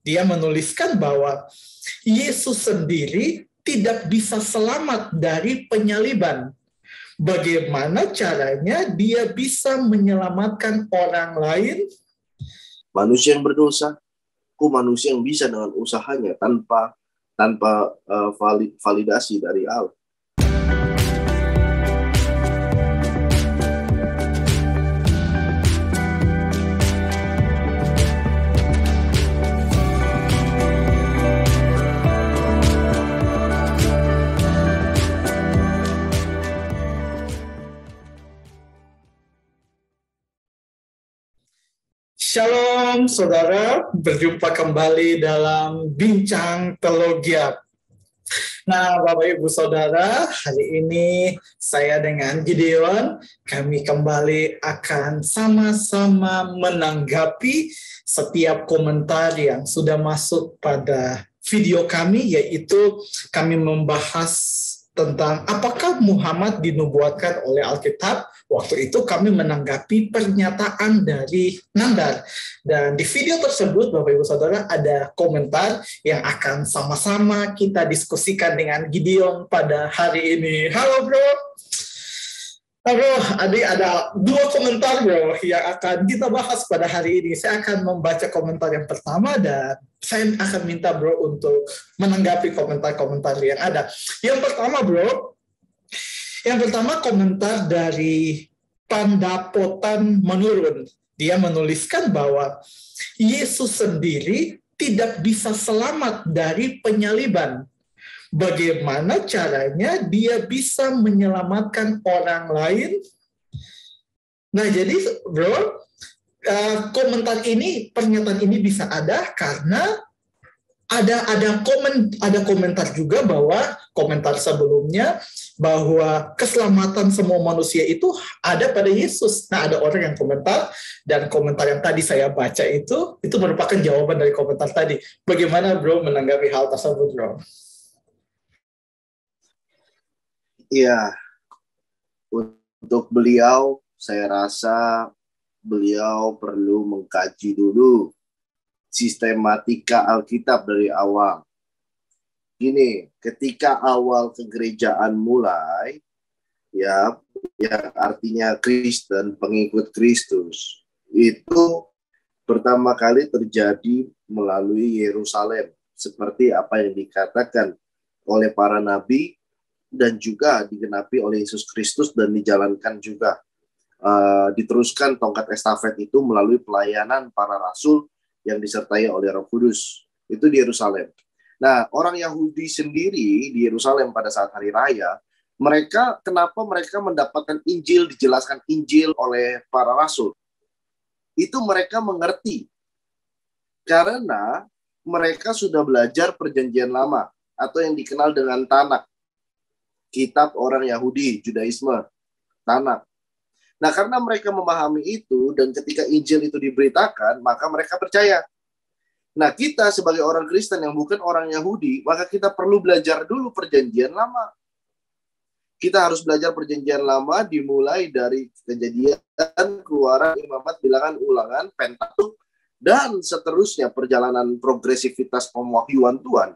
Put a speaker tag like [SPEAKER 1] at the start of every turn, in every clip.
[SPEAKER 1] Dia menuliskan bahwa Yesus sendiri tidak bisa selamat dari penyaliban. Bagaimana caranya dia bisa menyelamatkan orang lain?
[SPEAKER 2] Manusia yang berdosa, manusia yang bisa dengan usahanya tanpa validasi dari Allah.
[SPEAKER 1] Shalom saudara, berjumpa kembali dalam Bincang Teologiat. Nah, Bapak Ibu Saudara, hari ini saya dengan Gideon, kami kembali akan sama-sama menanggapi setiap komentar yang sudah masuk pada video kami, yaitu kami membahas tentang apakah Muhammad dinubuatkan oleh Alkitab. Waktu itu kami menanggapi pernyataan dari Nandar. Dan di video tersebut, Bapak Ibu Saudara, ada komentar yang akan sama-sama kita diskusikan dengan Gideon pada hari ini. Halo bro. Halo adik, ada 2 komentar bro yang akan kita bahas pada hari ini. Saya akan membaca komentar yang pertama dan saya akan minta bro untuk menanggapi komentar-komentar yang ada. Yang pertama bro, komentar dari Pandapotan Menurun. Dia menuliskan bahwa Yesus sendiri tidak bisa selamat dari penyaliban. Bagaimana caranya dia bisa menyelamatkan orang lain? Nah, jadi bro, pernyataan ini bisa ada karena ada komentar juga bahwa komentar sebelumnya bahwa keselamatan semua manusia itu ada pada Yesus. Nah, ada orang yang komentar dan komentar yang tadi saya baca itu merupakan jawaban dari komentar tadi. Bagaimana bro menanggapi hal tersebut bro?
[SPEAKER 2] Iya, untuk beliau saya rasa beliau perlu mengkaji dulu sistematika Alkitab dari awal. Gini, ketika awal kegerejaan mulai, ya artinya Kristen, pengikut Kristus, itu pertama kali terjadi melalui Yerusalem, seperti apa yang dikatakan oleh para nabi dan juga digenapi oleh Yesus Kristus dan dijalankan juga. Diteruskan tongkat estafet itu melalui pelayanan para rasul yang disertai oleh Roh Kudus. Itu di Yerusalem. Nah, orang Yahudi sendiri di Yerusalem pada saat hari raya, kenapa mereka mendapatkan Injil, dijelaskan Injil oleh para rasul? Itu mereka mengerti. Karena mereka sudah belajar perjanjian lama, atau yang dikenal dengan Tanakh. Kitab orang Yahudi, Judaisme, Tanakh. Nah, karena mereka memahami itu, dan ketika Injil itu diberitakan, maka mereka percaya. Nah, kita sebagai orang Kristen yang bukan orang Yahudi, maka kita perlu belajar dulu perjanjian lama. Kita harus belajar perjanjian lama dimulai dari Kejadian, Keluaran, Imamat, Bilangan, Ulangan, Pentatuk, dan seterusnya perjalanan progresivitas pewahyuan Tuhan.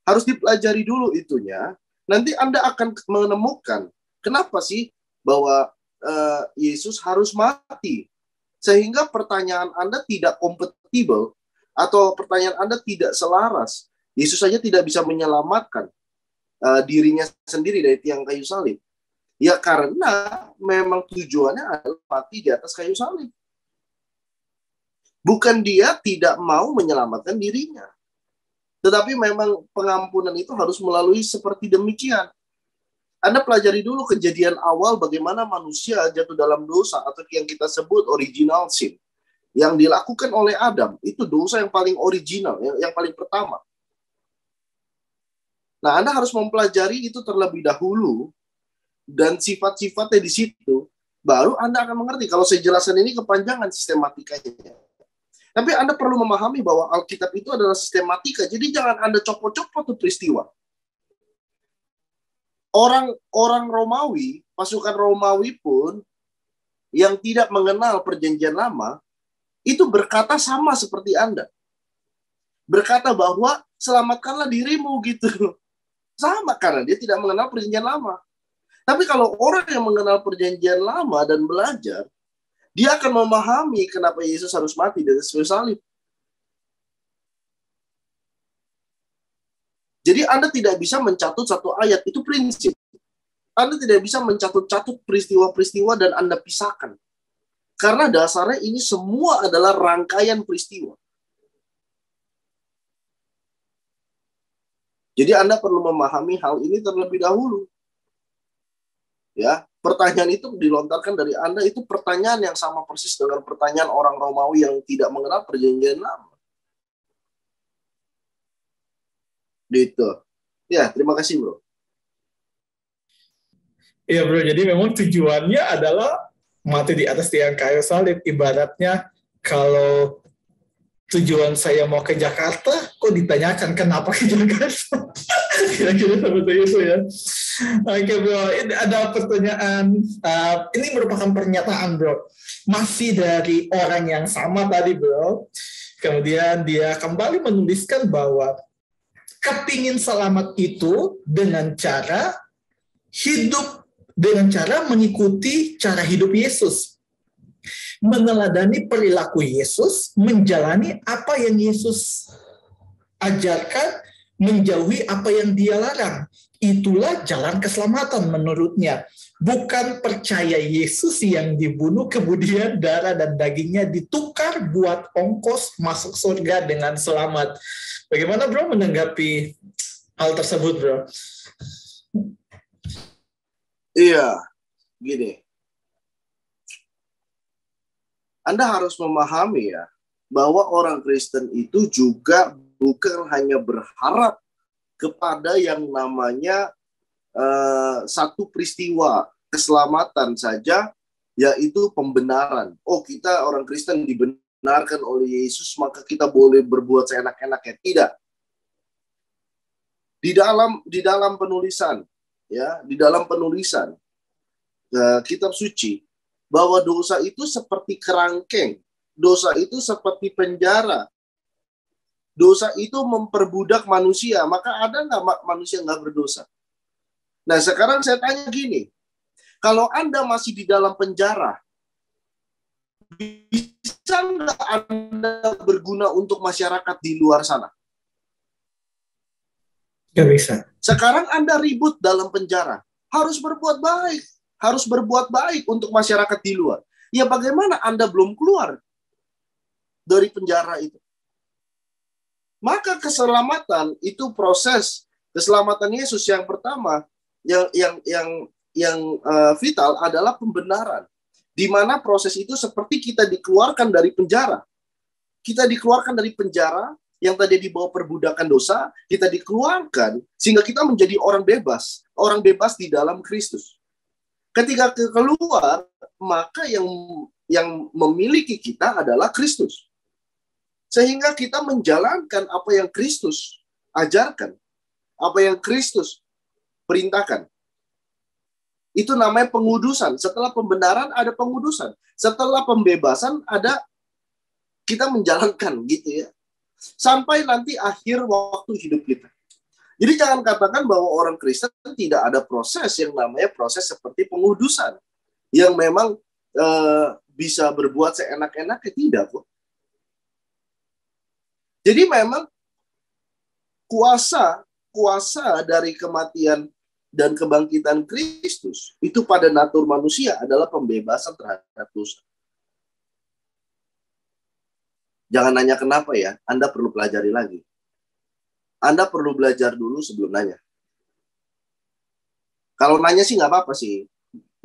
[SPEAKER 2] Harus dipelajari dulu itunya. Nanti Anda akan menemukan kenapa sih bahwa Yesus harus mati, sehingga pertanyaan Anda tidak kompatibel atau pertanyaan Anda tidak selaras. Yesus saja tidak bisa menyelamatkan dirinya sendiri dari tiang kayu salib. Ya karena memang tujuannya adalah mati di atas kayu salib. Bukan dia tidak mau menyelamatkan dirinya, tetapi memang pengampunan itu harus melalui seperti demikian. Anda pelajari dulu kejadian awal bagaimana manusia jatuh dalam dosa atau yang kita sebut original sin. Yang dilakukan oleh Adam, itu dosa yang paling original, yang paling pertama. Nah, Anda harus mempelajari itu terlebih dahulu dan sifat-sifatnya di situ, baru Anda akan mengerti. Kalau saya jelaskan ini kepanjangan sistematikanya. Tapi Anda perlu memahami bahwa Alkitab itu adalah sistematika, jadi jangan Anda copot-copot tuh peristiwa. Orang Romawi, pasukan Romawi pun yang tidak mengenal perjanjian lama, itu berkata sama seperti Anda. berkata bahwa selamatkanlah dirimu gitu. Sama, karena dia tidak mengenal perjanjian lama. Tapi kalau orang yang mengenal perjanjian lama dan belajar, dia akan memahami kenapa Yesus harus mati di atas kayu salib. Jadi Anda tidak bisa mencatut satu ayat, itu prinsip. Anda tidak bisa mencatut-catut peristiwa-peristiwa dan Anda pisahkan. Karena dasarnya ini semua adalah rangkaian peristiwa. Jadi Anda perlu memahami hal ini terlebih dahulu. Ya, pertanyaan itu dilontarkan dari Anda, itu pertanyaan yang sama persis dengan pertanyaan orang Romawi yang tidak mengenal perjanjian lama. Gitu. Ya, terima kasih, bro.
[SPEAKER 1] Iya bro, jadi memang tujuannya adalah mati di atas tiang kayu salib. Ibaratnya kalau tujuan saya mau ke Jakarta, kok ditanyakan kenapa ke Jakarta? Kira-kira seperti itu ya. Oke bro, ini ada pertanyaan. Ini merupakan pernyataan bro. Masih dari orang yang sama tadi bro. Kemudian dia kembali menuliskan bahwa kepingin selamat itu dengan cara mengikuti cara hidup Yesus. Meneladani perilaku Yesus, menjalani apa yang Yesus ajarkan, menjauhi apa yang dia larang. Itulah jalan keselamatan menurutnya. Bukan percaya Yesus yang dibunuh, kemudian darah dan dagingnya ditukar buat ongkos masuk surga dengan selamat. Bagaimana bro menanggapi hal tersebut bro?
[SPEAKER 2] Iya, gini. Anda harus memahami ya, bahwa orang Kristen itu juga bukan hanya berharap kepada yang namanya satu peristiwa keselamatan saja, yaitu pembenaran. Oh, kita orang Kristen dibenarkan oleh Yesus, maka kita boleh berbuat seenak-enaknya. Tidak. Di dalam penulisan, ya, di dalam penulisan kitab suci, bahwa dosa itu seperti kerangkeng, dosa itu seperti penjara, dosa itu memperbudak manusia. Maka ada nggak manusia nggak berdosa? Nah, sekarang saya tanya gini, kalau Anda masih di dalam penjara, bisa nggak Anda berguna untuk masyarakat di luar sana?
[SPEAKER 1] Nggak bisa.
[SPEAKER 2] Sekarang Anda ribut dalam penjara, harus berbuat baik. Harus berbuat baik untuk masyarakat di luar. Ya bagaimana Anda belum keluar dari penjara itu? Maka keselamatan itu proses keselamatan Yesus yang pertama, yang vital adalah pembenaran. Di mana proses itu seperti kita dikeluarkan dari penjara. Kita dikeluarkan dari penjara yang tadi dibawa perbudakan dosa, kita dikeluarkan sehingga kita menjadi orang bebas di dalam Kristus. Ketika keluar, maka yang memiliki kita adalah Kristus. Sehingga kita menjalankan apa yang Kristus ajarkan, apa yang Kristus perintahkan. Itu namanya pengudusan. Setelah pembenaran ada pengudusan. Setelah pembebasan ada kita menjalankan gitu ya. Sampai nanti akhir waktu hidup kita. Jadi jangan katakan bahwa orang Kristen tidak ada proses yang namanya proses seperti pengudusan. Yang memang bisa berbuat seenak-enaknya, tidak kok. Jadi memang kuasa dari kematian dan kebangkitan Kristus itu pada natur manusia adalah pembebasan terhadap dosa. Jangan nanya kenapa ya, Anda perlu pelajari lagi. Anda perlu belajar dulu sebelum nanya. Kalau nanya sih nggak apa-apa sih.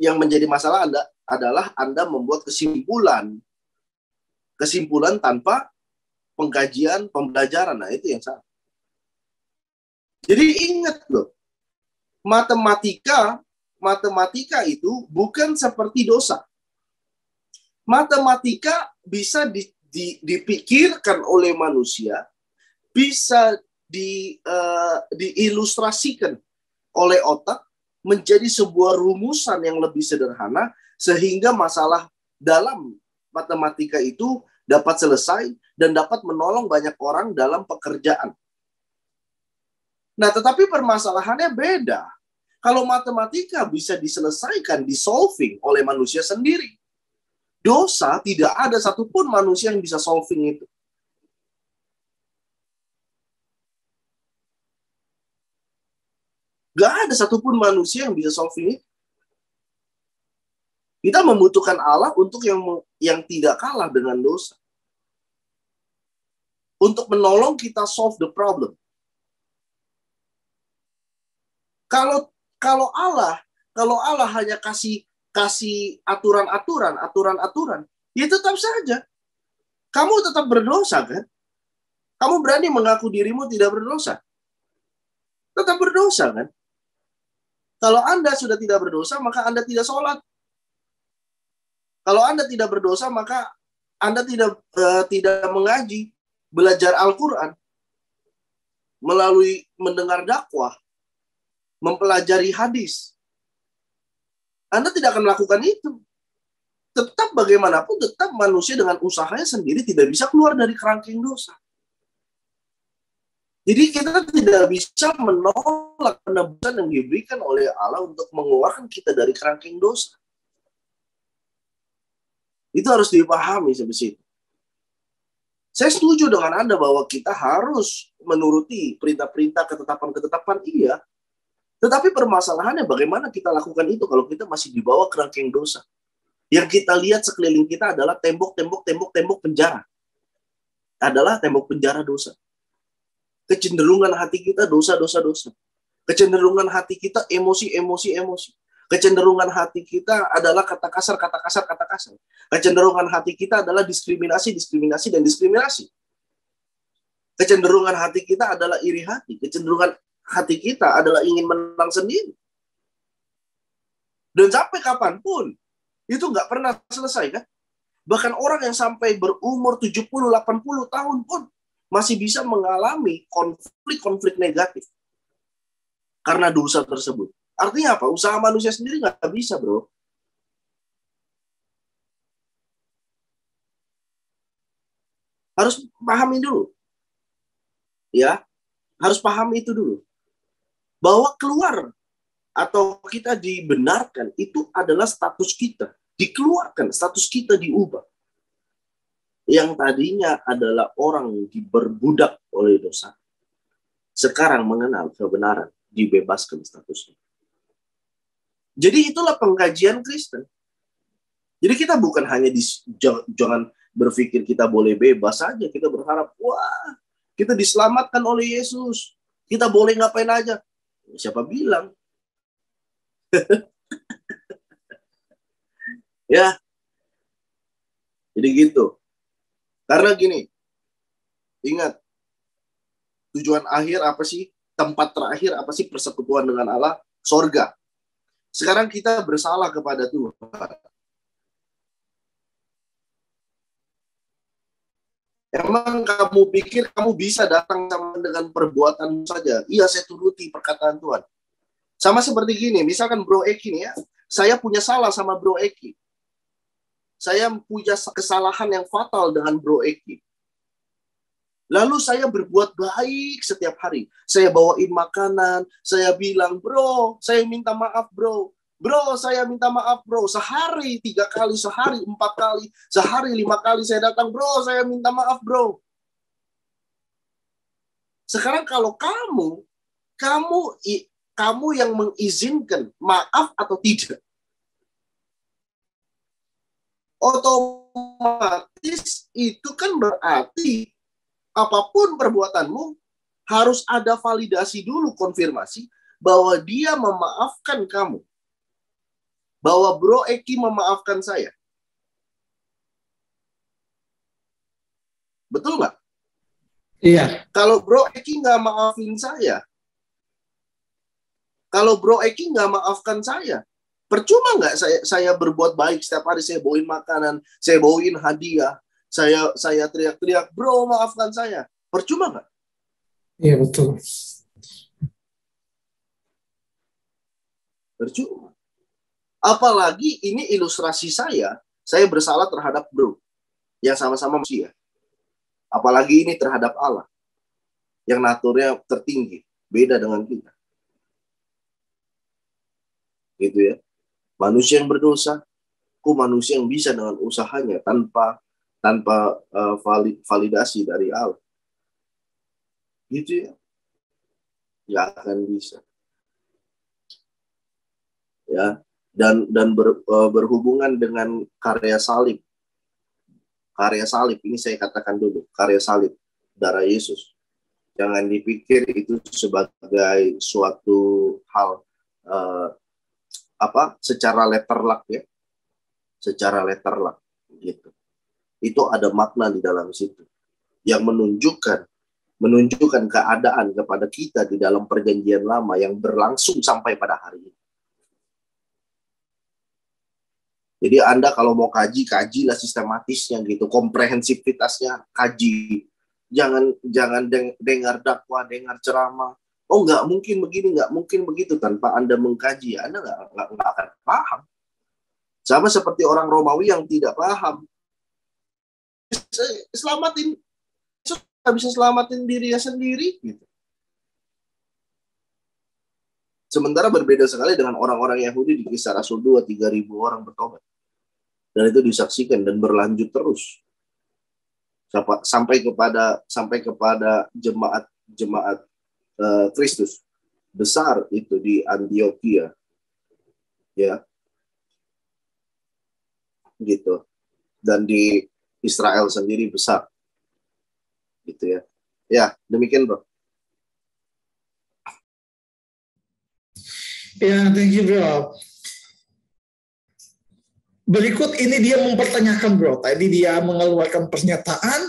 [SPEAKER 2] Yang menjadi masalah adalah Anda membuat kesimpulan tanpa pengkajian, pembelajaran. Nah, itu yang salah. Jadi ingat loh, matematika itu bukan seperti dosa. Matematika bisa dipikirkan oleh manusia, bisa diilustrasikan oleh otak menjadi sebuah rumusan yang lebih sederhana, sehingga masalah dalam matematika itu dapat selesai, dan dapat menolong banyak orang dalam pekerjaan. Nah, tetapi permasalahannya beda. Kalau matematika bisa diselesaikan, di-solving oleh manusia sendiri, dosa tidak ada satupun manusia yang bisa solving itu. Gak ada satupun manusia yang bisa solving itu. Kita membutuhkan Allah untuk yang tidak kalah dengan dosa. Untuk menolong kita solve the problem. Kalau Allah hanya kasih aturan, ya tetap saja kamu tetap berdosa, kan? Kamu berani mengaku dirimu tidak berdosa? Tetap berdosa, kan? Kalau Anda sudah tidak berdosa, maka Anda tidak sholat. Kalau Anda tidak berdosa, maka Anda tidak mengaji, belajar Al-Quran, melalui mendengar dakwah, mempelajari hadis. Anda tidak akan melakukan itu. Tetap bagaimanapun, tetap manusia dengan usahanya sendiri tidak bisa keluar dari kerangkeng dosa. Jadi kita tidak bisa menolak penebusan yang diberikan oleh Allah untuk mengeluarkan kita dari kerangkeng dosa. Itu harus dipahami sampai situ. Saya setuju dengan Anda bahwa kita harus menuruti perintah-perintah, ketetapan-ketetapan, iya. Tetapi permasalahannya bagaimana kita lakukan itu kalau kita masih di bawah kerangkeng dosa. Yang kita lihat sekeliling kita adalah tembok penjara. Adalah tembok penjara dosa. Kecenderungan hati kita dosa. Kecenderungan hati kita emosi. Kecenderungan hati kita adalah kata kasar. Kecenderungan hati kita adalah diskriminasi. Kecenderungan hati kita adalah iri hati. Kecenderungan hati kita adalah ingin menang sendiri. Dan sampai kapanpun, itu nggak pernah selesai, kan? Bahkan orang yang sampai berumur 70-80 tahun pun masih bisa mengalami konflik-konflik negatif karena dosa tersebut. Artinya apa? Usaha manusia sendiri nggak bisa, bro. Harus pahami dulu. Ya, harus pahami itu dulu. Bahwa keluar atau kita dibenarkan itu adalah status kita. Dikeluarkan, status kita diubah. Yang tadinya adalah orang diperbudak oleh dosa. Sekarang mengenal kebenaran, dibebaskan statusnya. Jadi itulah pengkajian Kristen. Jadi kita bukan hanya jangan berpikir kita boleh bebas saja. Kita berharap, wah, kita diselamatkan oleh Yesus. Kita boleh ngapain aja. Siapa bilang? Ya. Jadi gitu. Karena gini, ingat, tujuan akhir apa sih? Tempat terakhir apa sih persekutuan dengan Allah? Sorga. Sekarang kita bersalah kepada Tuhan. Emang kamu pikir kamu bisa datang sama dengan perbuatan saja? Iya, saya turuti perkataan Tuhan. Sama seperti gini, misalkan Bro Eki nih ya, saya punya salah sama Bro Eki. Saya punya kesalahan yang fatal dengan Bro Eki. Lalu saya berbuat baik setiap hari. Saya bawain makanan, saya bilang, bro, saya minta maaf, bro. Bro, saya minta maaf, bro. Sehari 3 kali, sehari 4 kali, sehari 5 kali saya datang, bro, saya minta maaf, bro. Sekarang kalau kamu yang mengizinkan maaf atau tidak, otomatis itu kan berarti apapun perbuatanmu, harus ada validasi dulu, konfirmasi, bahwa dia memaafkan kamu. Bahwa Bro Eki memaafkan saya. Betul nggak?
[SPEAKER 1] Iya.
[SPEAKER 2] Kalau Bro Eki nggak maafin saya, kalau Bro Eki nggak maafkan saya, percuma nggak saya berbuat baik setiap hari, saya bawain makanan, saya bawain hadiah, saya teriak-teriak, bro maafkan saya. Percuma nggak?
[SPEAKER 1] Iya, betul.
[SPEAKER 2] Percuma. Apalagi ini ilustrasi saya bersalah terhadap bro. yang sama-sama manusia. Apalagi ini terhadap Allah, yang naturnya tertinggi, beda dengan kita. Gitu ya. Manusia yang berdosa, manusia yang bisa dengan usahanya tanpa validasi dari Allah. Gitu ya. Nggak akan bisa. Ya, dan berhubungan dengan karya salib. Karya salib ini saya katakan dulu, karya salib darah Yesus. Jangan dipikir itu sebagai suatu hal secara letterlock ya. Secara letterlock gitu. Itu ada makna di dalam situ yang menunjukkan keadaan kepada kita di dalam perjanjian lama yang berlangsung sampai pada hari ini. Jadi Anda kalau mau kajilah sistematisnya gitu, komprehensivitasnya kaji. Jangan dengar dakwah, dengar ceramah. Oh, nggak mungkin begini, nggak mungkin begitu, tanpa Anda mengkaji. Anda nggak akan paham. Sama seperti orang Romawi yang tidak paham. Selamatin, nggak bisa selamatin dirinya sendiri. Gitu. Sementara berbeda sekali dengan orang-orang Yahudi di Kisah Rasul 2, 3.000 orang bertobat. Dan itu disaksikan dan berlanjut terus. Sampai kepada jemaat Kristus besar itu di Antioquia. Ya. Gitu. Dan di Israel sendiri besar. Gitu ya. Ya, demikian, Bro.
[SPEAKER 1] Ya, thank you, Bro. Berikut ini dia mempertanyakan, Bro. Tadi dia mengeluarkan pernyataan,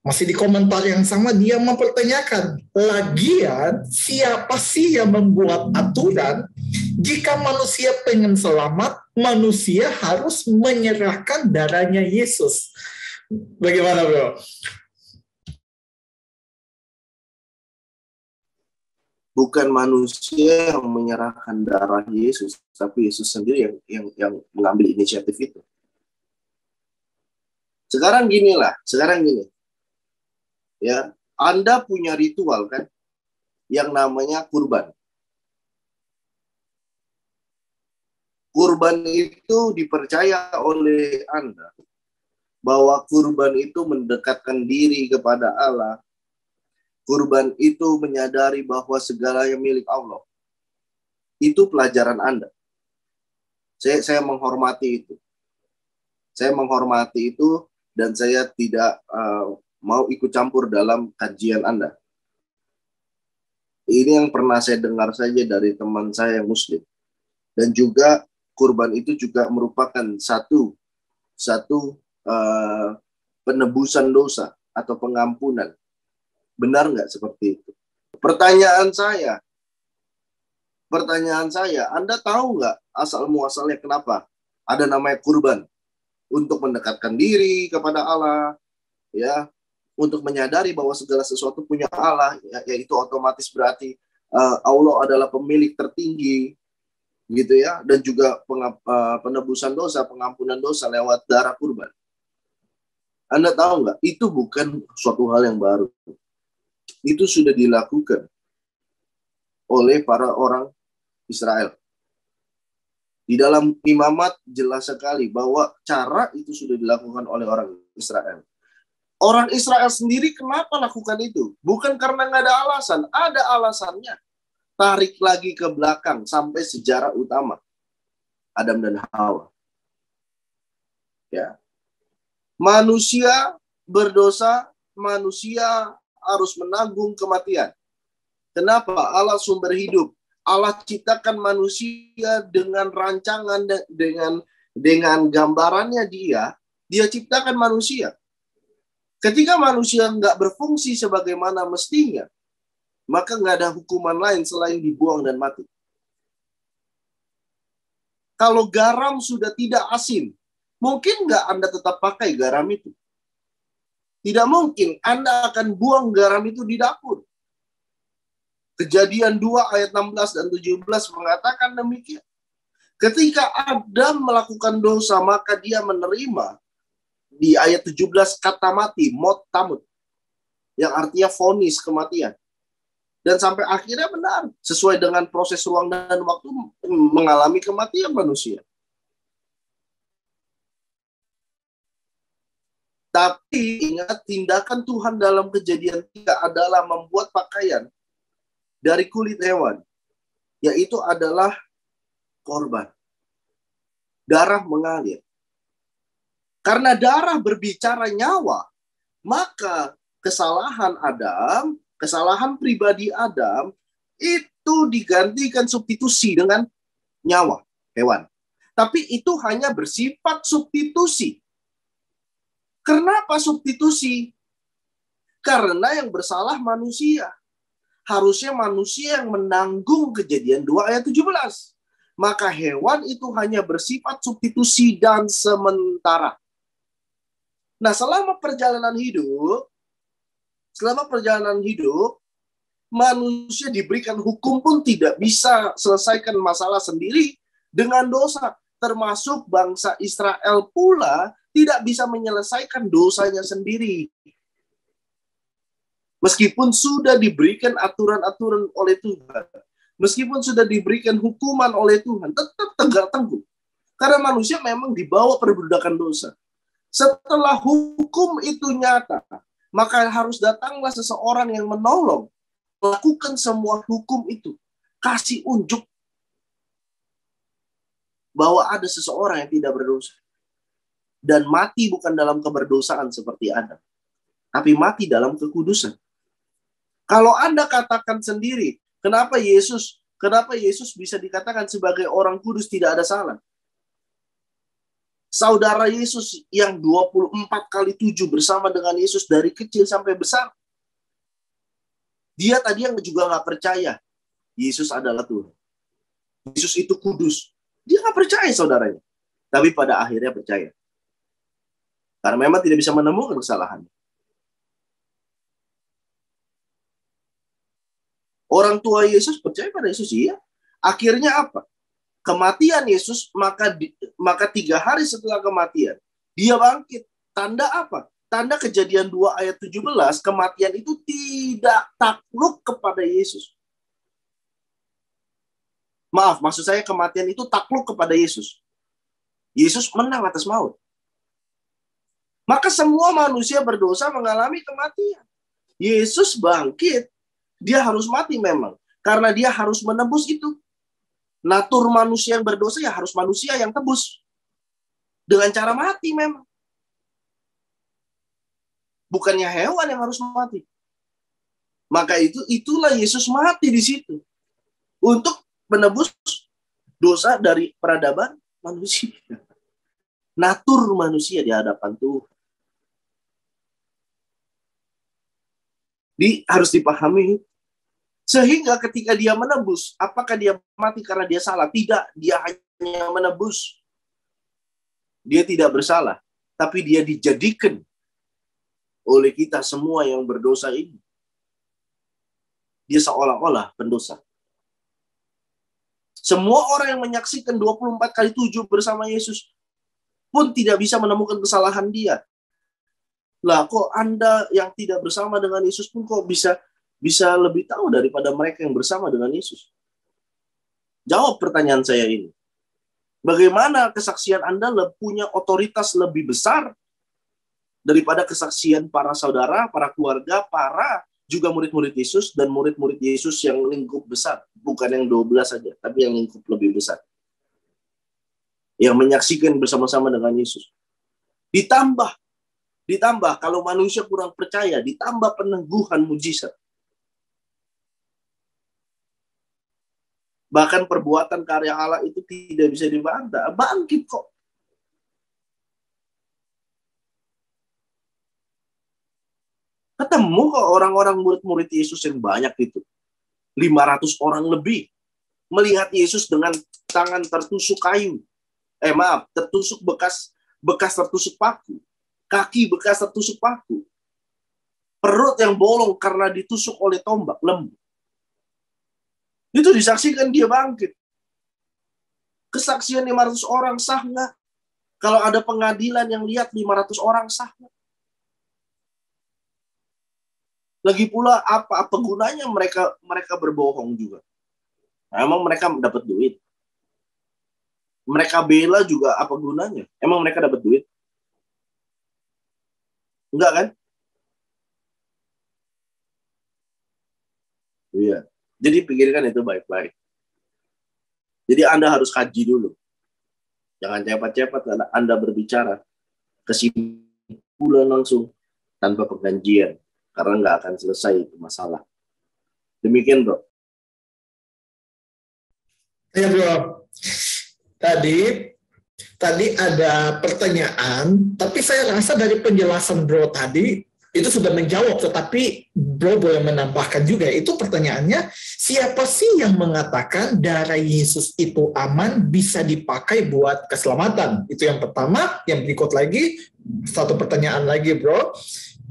[SPEAKER 1] masih di komentar yang sama dia mempertanyakan, lagian siapa sih yang membuat aturan jika manusia pengen selamat, manusia harus menyerahkan darahnya Yesus. Bagaimana, Bro?
[SPEAKER 2] Bukan manusia yang menyerahkan darah Yesus, tapi Yesus sendiri yang mengambil inisiatif itu. Sekarang gini. Ya, Anda punya ritual kan yang namanya kurban. Kurban itu dipercaya oleh Anda bahwa kurban itu mendekatkan diri kepada Allah. Kurban itu menyadari bahwa segalanya milik Allah. Itu pelajaran Anda. Saya menghormati itu. Saya menghormati itu dan saya tidak mau ikut campur dalam kajian Anda. Ini yang pernah saya dengar saja dari teman saya yang Muslim. Dan juga kurban itu juga merupakan satu penebusan dosa atau pengampunan. Benar nggak seperti itu? Pertanyaan saya, Anda tahu nggak asal-muasalnya kenapa ada namanya kurban? Untuk mendekatkan diri kepada Allah, ya, untuk menyadari bahwa segala sesuatu punya Allah, yaitu otomatis berarti Allah adalah pemilik tertinggi, gitu ya, dan juga penebusan dosa, pengampunan dosa lewat darah kurban. Anda tahu nggak? Itu bukan suatu hal yang baru. Itu sudah dilakukan oleh para orang Israel. Di dalam imamat jelas sekali bahwa cara itu sudah dilakukan oleh orang Israel. Orang Israel sendiri kenapa lakukan itu? Bukan karena nggak ada alasan. Ada alasannya. Tarik lagi ke belakang sampai sejarah utama. Adam dan Hawa. Ya. Manusia berdosa, manusia harus menanggung kematian. Kenapa? Allah sumber hidup. Allah ciptakan manusia dengan rancangan, dengan gambarannya dia ciptakan manusia. Ketika manusia nggak berfungsi sebagaimana mestinya, maka nggak ada hukuman lain selain dibuang dan mati. Kalau garam sudah tidak asin, mungkin nggak Anda tetap pakai garam itu? Tidak mungkin Anda akan buang garam itu di dapur. Kejadian 2 ayat 16 dan 17 mengatakan demikian. Ketika Adam melakukan dosa, maka dia menerima di ayat 17 kata mati, mot tamut, yang artinya vonis kematian. Dan sampai akhirnya benar, sesuai dengan proses ruang dan waktu mengalami kematian manusia. Tapi ingat, tindakan Tuhan dalam Kejadian 3 adalah membuat pakaian dari kulit hewan, yaitu adalah korban. Darah mengalir. Karena darah berbicara nyawa, maka kesalahan Adam, kesalahan pribadi Adam, itu digantikan substitusi dengan nyawa hewan. Tapi itu hanya bersifat substitusi. Kenapa substitusi? Karena yang bersalah manusia. Harusnya manusia yang menanggung Kejadian 2 ayat 17. Maka hewan itu hanya bersifat substitusi dan sementara. Nah, selama perjalanan hidup, manusia diberikan hukum pun tidak bisa selesaikan masalah sendiri dengan dosa. Termasuk bangsa Israel pula tidak bisa menyelesaikan dosanya sendiri. Meskipun sudah diberikan aturan-aturan oleh Tuhan, meskipun sudah diberikan hukuman oleh Tuhan, tetap tegak tengkuk. Karena manusia memang dibawa perbudakan dosa. Setelah hukum itu nyata, maka harus datanglah seseorang yang menolong, melakukan semua hukum itu. Kasih unjuk bahwa ada seseorang yang tidak berdosa. Dan mati bukan dalam keberdosaan seperti Adam, tapi mati dalam kekudusan. Kalau Anda katakan sendiri, kenapa Yesus bisa dikatakan sebagai orang kudus tidak ada salah? Saudara Yesus yang 24 kali 7 bersama dengan Yesus dari kecil sampai besar. Dia tadi yang juga nggak percaya Yesus adalah Tuhan. Yesus itu kudus. Dia nggak percaya saudaranya. Tapi pada akhirnya percaya. Karena memang tidak bisa menemukan kesalahan. Orang tua Yesus percaya pada Yesus, iya. Akhirnya apa? Kematian Yesus, maka 3 hari setelah kematian, dia bangkit. Tanda apa? Tanda Kejadian 2 ayat 17, kematian itu tidak takluk kepada Yesus. Maaf, maksud saya kematian itu takluk kepada Yesus. Yesus menang atas maut. Maka semua manusia berdosa mengalami kematian. Yesus bangkit, dia harus mati memang. Karena dia harus menebus itu. Natur manusia yang berdosa ya harus manusia yang tebus. Dengan cara mati memang. Bukannya hewan yang harus mati. Maka itulah Yesus mati di situ. Untuk menebus dosa dari peradaban manusia. Natur manusia di hadapan Tuhan. Harus dipahami. Sehingga ketika dia menebus, apakah dia mati karena dia salah? Tidak, dia hanya menebus. Dia tidak bersalah, tapi dia dijadikan oleh kita semua yang berdosa ini. Dia seolah-olah pendosa. Semua orang yang menyaksikan 24 kali 7 bersama Yesus pun tidak bisa menemukan kesalahan dia. Lah, kok Anda yang tidak bersama dengan Yesus pun kok bisa lebih tahu daripada mereka yang bersama dengan Yesus? Jawab pertanyaan saya ini. Bagaimana kesaksian Anda punya otoritas lebih besar daripada kesaksian para saudara, para keluarga, para juga murid-murid Yesus dan murid-murid Yesus yang lingkup besar. Bukan yang 12 saja, tapi yang lingkup lebih besar. Yang menyaksikan bersama-sama dengan Yesus. Ditambah kalau manusia kurang percaya, ditambah peneguhan mujizat. Bahkan perbuatan karya Allah itu tidak bisa dibantah. Bangkit kok. Ketemu kok orang-orang murid-murid Yesus yang banyak itu. 500 orang lebih. Melihat Yesus dengan tangan tertusuk kayu. Tertusuk bekas tertusuk paku. Kaki bekas tertusuk paku. Perut yang bolong karena ditusuk oleh tombak lembu. Itu disaksikan dia bangkit. Kesaksian 500 orang sah nggak? Kalau ada pengadilan yang lihat 500 orang sah. Lagi pula apa gunanya mereka berbohong juga? Nah, emang mereka dapat duit? Mereka bela juga apa gunanya? Emang mereka dapat duit? Enggak kan? Iya. Jadi pikirkan itu baik-baik. Jadi Anda harus kaji dulu. Jangan cepat-cepat Anda berbicara. Kesimpulan langsung tanpa perjanjian. Karena nggak akan selesai itu masalah. Demikian, bro.
[SPEAKER 1] Ya, bro. Tadi ada pertanyaan, tapi saya rasa dari penjelasan bro tadi itu sudah menjawab, tetapi bro boleh menambahkan juga. Itu pertanyaannya, siapa sih yang mengatakan darah Yesus itu aman bisa dipakai buat keselamatan? Itu yang pertama. Yang berikut lagi, satu pertanyaan lagi bro,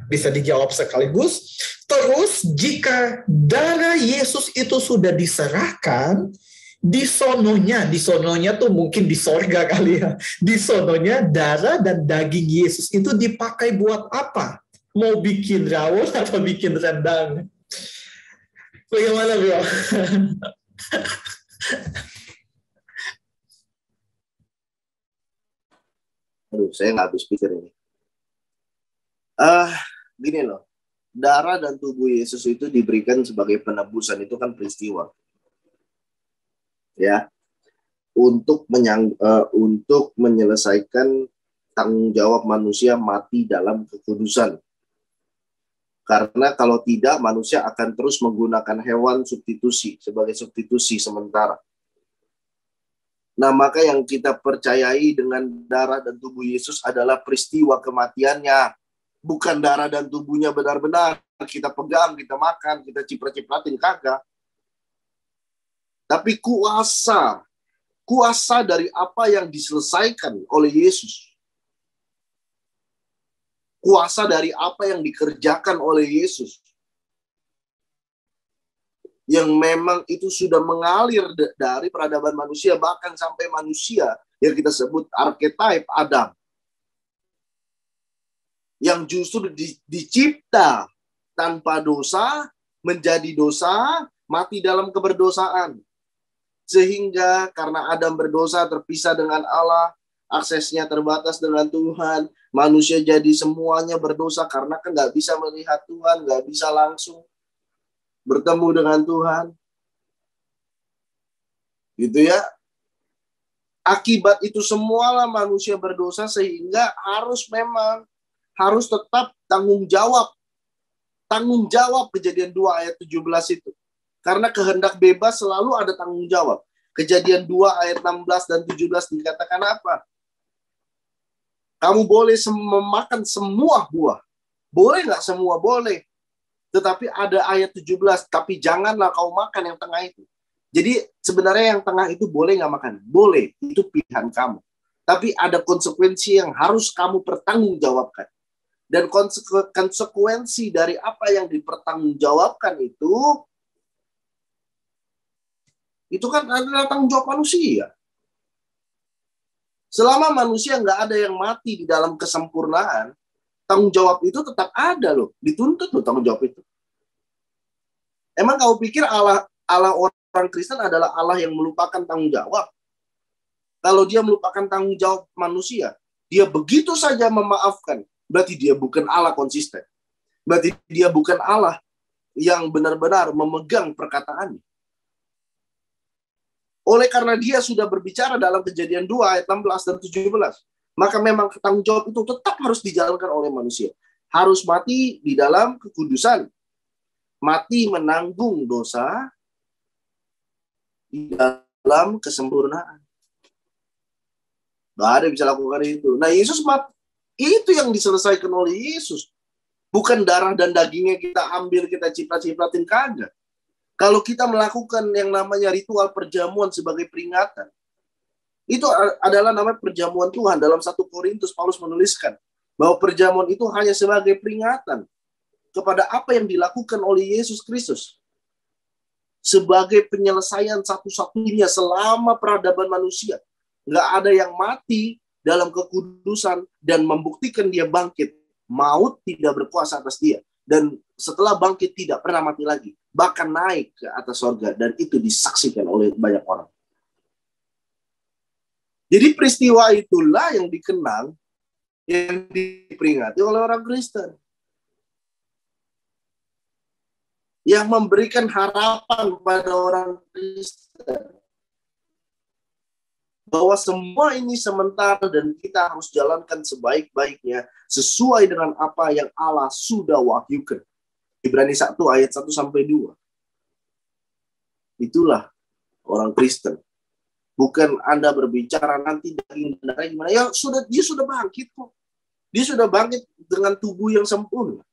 [SPEAKER 1] bisa dijawab sekaligus. Terus, jika darah Yesus itu sudah diserahkan, di sononya tuh mungkin di sorga kali ya. Di sononya darah dan daging Yesus itu dipakai buat apa? Mau bikin rawon atau bikin rendang? Bagaimana, bro?
[SPEAKER 2] Aduh, saya nggak habis pikir ini. Gini loh. Darah dan tubuh Yesus itu diberikan sebagai penebusan, itu kan peristiwa. Ya. Untuk menyelesaikan tanggung jawab manusia mati dalam kekudusan. Karena kalau tidak, manusia akan terus menggunakan hewan substitusi sebagai substitusi sementara. Nah, maka yang kita percayai dengan darah dan tubuh Yesus adalah peristiwa kematiannya. Bukan darah dan tubuhnya benar-benar kita pegang, kita makan, kita ciprat-cipratin, kagak. Tapi kuasa dari apa yang diselesaikan oleh Yesus. Kuasa dari apa yang dikerjakan oleh Yesus. Yang memang itu sudah mengalir dari peradaban manusia, bahkan sampai manusia yang kita sebut archetype Adam. Yang justru dicipta tanpa dosa, menjadi dosa, mati dalam keberdosaan. Sehingga karena Adam berdosa terpisah dengan Allah, aksesnya terbatas dengan Tuhan, manusia jadi semuanya berdosa karena kan nggak bisa melihat Tuhan, nggak bisa langsung bertemu dengan Tuhan. Gitu ya. Akibat itu semualah manusia berdosa sehingga harus tetap tanggung jawab. Tanggung jawab Kejadian 2 ayat 17 itu. Karena kehendak bebas selalu ada tanggung jawab. Kejadian 2 ayat 16 dan 17 dikatakan apa? Kamu boleh memakan semua buah. Boleh nggak semua? Boleh. Tetapi ada ayat 17, tapi janganlah kau makan yang tengah itu. Jadi sebenarnya yang tengah itu boleh nggak makan? Boleh, itu pilihan kamu. Tapi ada konsekuensi yang harus kamu pertanggungjawabkan. Dan konsekuensi dari apa yang dipertanggungjawabkan itu kan adalah tanggung jawab manusia. Selama manusia nggak ada yang mati di dalam kesempurnaan, tanggung jawab itu tetap ada loh. Dituntut loh tanggung jawab itu. Emang kau pikir Allah orang Kristen adalah Allah yang melupakan tanggung jawab? Kalau dia melupakan tanggung jawab manusia, dia begitu saja memaafkan. Berarti dia bukan Allah konsisten. Berarti dia bukan Allah yang benar-benar memegang perkataannya. Oleh karena dia sudah berbicara dalam Kejadian 2 ayat 16 dan 17, maka memang tanggung jawab itu tetap harus dijalankan oleh manusia. Harus mati di dalam kekudusan. Mati menanggung dosa di dalam kesempurnaan. Gak ada yang bisa lakukan itu. Nah, Yesus itu yang diselesaikan oleh Yesus. Bukan darah dan dagingnya kita ambil, kita ciprat-cipratin, kagak. Kalau kita melakukan yang namanya ritual perjamuan sebagai peringatan, itu adalah namanya perjamuan Tuhan. Dalam 1 Korintus, Paulus menuliskan bahwa perjamuan itu hanya sebagai peringatan kepada apa yang dilakukan oleh Yesus Kristus. Sebagai penyelesaian satu-satunya selama peradaban manusia. Nggak ada yang mati dalam kekudusan dan membuktikan dia bangkit, maut tidak berkuasa atas dia. Dan setelah bangkit tidak pernah mati lagi, bahkan naik ke atas sorga, dan itu disaksikan oleh banyak orang. Jadi peristiwa itulah yang dikenang, yang diperingati oleh orang Kristen, yang memberikan harapan kepada orang Kristen bahwa semua ini sementara dan kita harus jalankan sebaik-baiknya sesuai dengan apa yang Allah sudah wahyukan. Ibrani 1 ayat 1-2. Itulah orang Kristen. Bukan Anda berbicara nanti daging dan darah gimana. Ya dia sudah bangkit kok. Dia sudah bangkit dengan tubuh yang sempurna.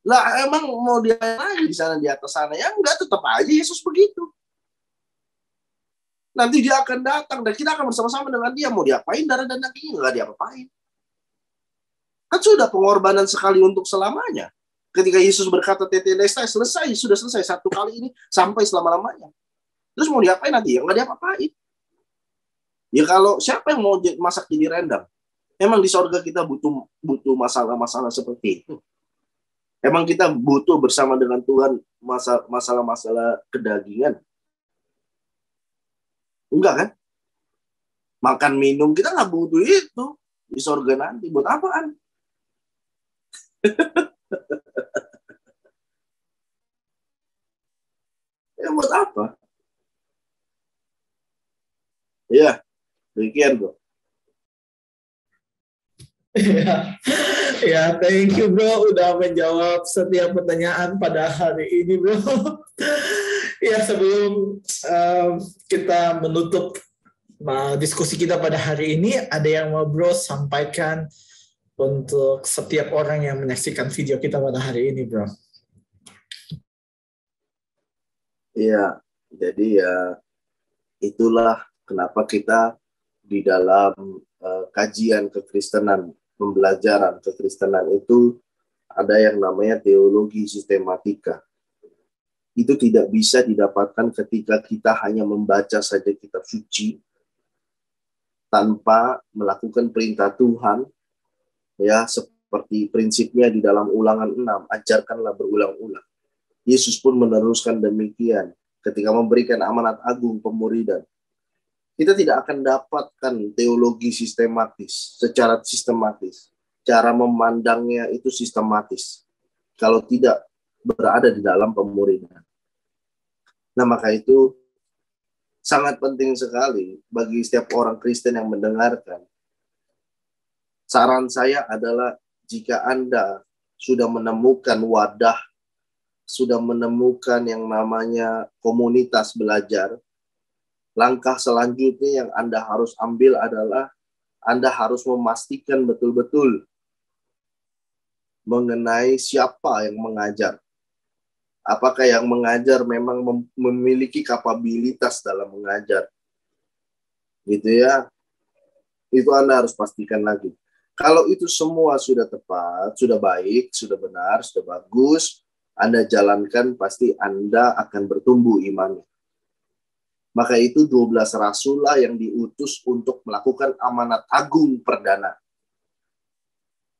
[SPEAKER 2] Lah emang mau dia lagi di sana di atas sana? Ya enggak, tetap aja Yesus begitu. Nanti dia akan datang dan kita akan bersama-sama dengan dia. Mau diapain darah dan dagingnya? Enggak diapa-apain. Kan sudah pengorbanan sekali untuk selamanya. Ketika Yesus berkata tetelestai, selesai, sudah selesai satu kali ini sampai selama-lamanya. Terus mau diapain nanti? Ya enggak diapa-apain. Ya kalau siapa yang mau masak jadi rendang? Emang di sorga kita butuh masalah-masalah seperti itu. Emang kita butuh bersama dengan Tuhan masalah-masalah kedagingan? Enggak kan? Makan minum kita nggak butuh itu di sorga nanti. Buat apaan? Ya buat apa? Ya, demikian bro.
[SPEAKER 1] Ya, thank you bro udah menjawab setiap pertanyaan pada hari ini bro. Ya, sebelum kita menutup diskusi kita pada hari ini, ada yang mau bro sampaikan untuk setiap orang yang menyaksikan video kita pada hari ini bro?
[SPEAKER 2] Iya, jadi ya itulah kenapa kita di dalam kajian kekristenan, pembelajaran kekristenan itu ada yang namanya teologi sistematika. Itu tidak bisa didapatkan ketika kita hanya membaca saja kitab suci tanpa melakukan perintah Tuhan, ya seperti prinsipnya di dalam Ulangan 6, ajarkanlah berulang-ulang. Yesus pun meneruskan demikian ketika memberikan amanat agung pemuridan. Kita tidak akan dapatkan teologi secara sistematis. Cara memandangnya itu sistematis. Kalau tidak berada di dalam pemuridan. Nah, maka itu sangat penting sekali bagi setiap orang Kristen yang mendengarkan. Saran saya adalah jika Anda sudah menemukan wadah, sudah menemukan yang namanya komunitas belajar, langkah selanjutnya yang Anda harus ambil adalah Anda harus memastikan betul-betul mengenai siapa yang mengajar. Apakah yang mengajar memang memiliki kapabilitas dalam mengajar. Gitu ya. Itu Anda harus pastikan lagi. Kalau itu semua sudah tepat, sudah baik, sudah benar, sudah bagus, Anda jalankan, pasti Anda akan bertumbuh imannya. Maka itu 12 rasul lah yang diutus untuk melakukan amanat agung perdana.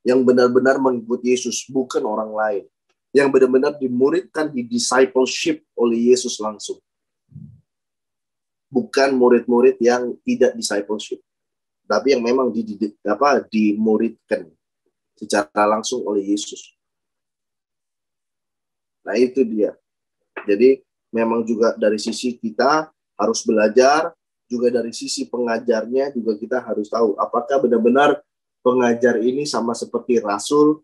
[SPEAKER 2] Yang benar-benar mengikuti Yesus, bukan orang lain. Yang benar-benar dimuridkan, di discipleship oleh Yesus langsung. Bukan murid-murid yang tidak discipleship. Tapi yang memang dimuridkan secara langsung oleh Yesus. Nah itu dia. Jadi memang juga dari sisi kita harus belajar, juga dari sisi pengajarnya juga kita harus tahu apakah benar-benar pengajar ini sama seperti rasul,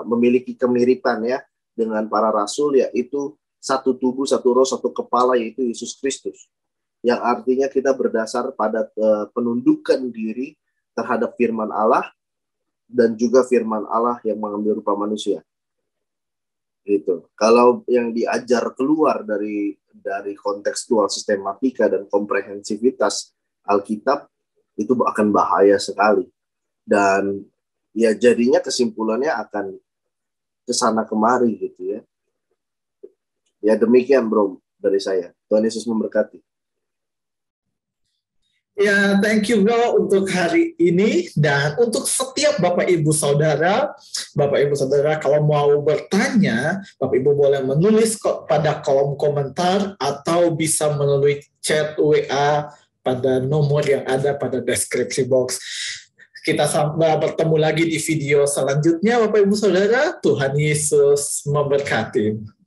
[SPEAKER 2] memiliki kemiripan ya dengan para rasul, yaitu satu tubuh, satu roh, satu kepala, yaitu Yesus Kristus. Yang artinya kita berdasar pada penundukan diri terhadap firman Allah dan juga firman Allah yang mengambil rupa manusia. Gitu. Kalau yang diajar keluar dari kontekstual sistematika dan komprehensivitas Alkitab, itu akan bahaya sekali. Dan ya jadinya kesimpulannya akan kesana kemari gitu ya. Ya demikian bro dari saya. Tuhan Yesus memberkati.
[SPEAKER 1] Ya, thank you bro untuk hari ini dan untuk setiap Bapak Ibu Saudara kalau mau bertanya, Bapak Ibu boleh menulis pada kolom komentar atau bisa melalui chat WA pada nomor yang ada pada deskripsi box. Kita sampai bertemu lagi di video selanjutnya Bapak Ibu Saudara. Tuhan Yesus memberkati.